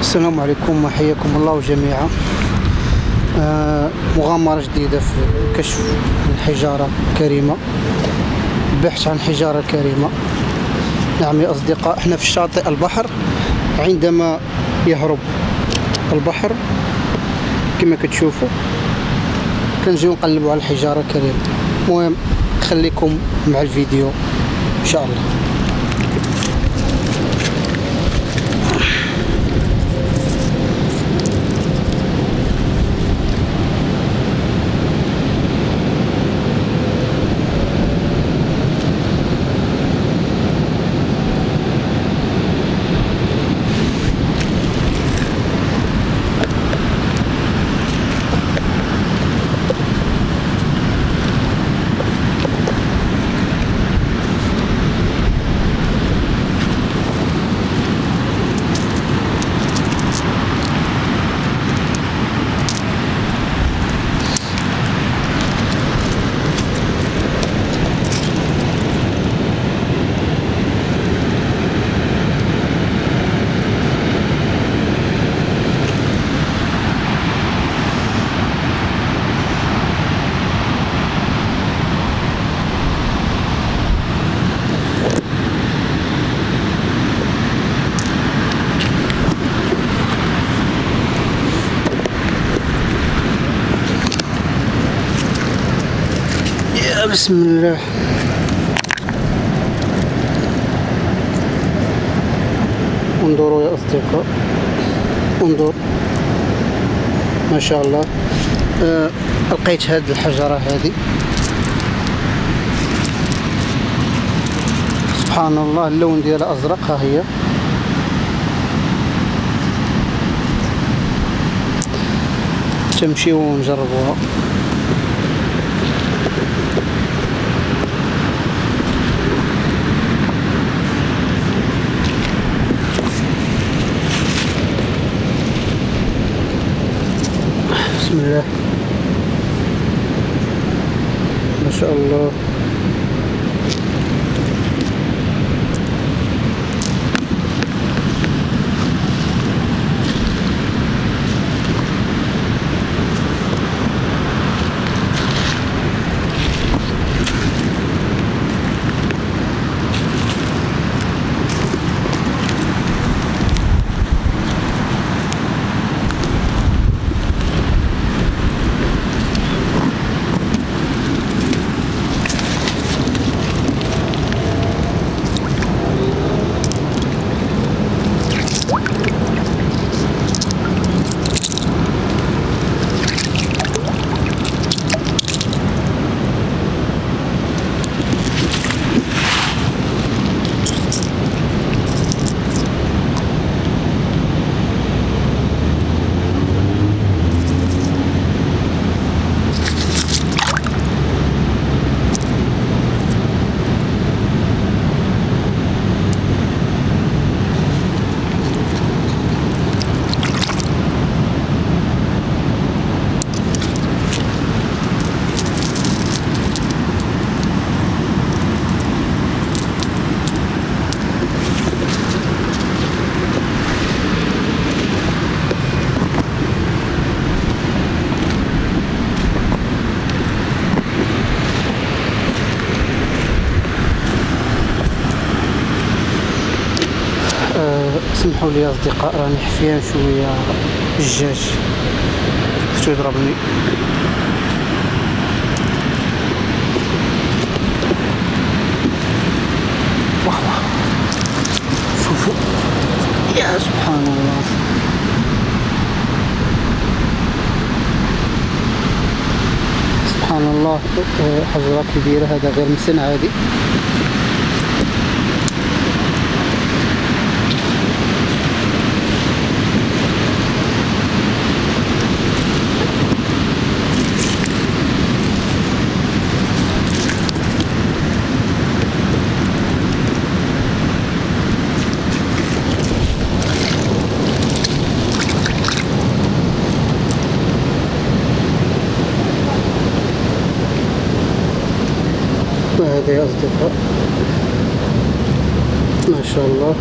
السلام عليكم وحياكم الله جميعا. مغامرة جديدة في كشف الحجارة الكريمة، البحث عن حجارة كريمة. نعم يا أصدقاء، احنا في شاطئ البحر. عندما يهرب البحر كما كتشوفوا كنجيو نقلبوا على الحجارة الكريمة. المهم خليكم مع الفيديو إن شاء الله. بسم الله. انظروا يا أصدقاء، انظر ما شاء الله. لقيت هذه الحجرة هذه، سبحان الله، اللون ديالها أزرق. ها هي تمشي ونجربوها. بسم الله ما شاء الله. اسمحوا لي يا اصدقاء، راني حفيان شويه الدجاج شتو يضربني. واه واه، شوفوا يا سبحان الله. سبحان الله، حجرة كبيرة، هذا غير مسن عادي. وهذا يا أصدقاء ما شاء الله.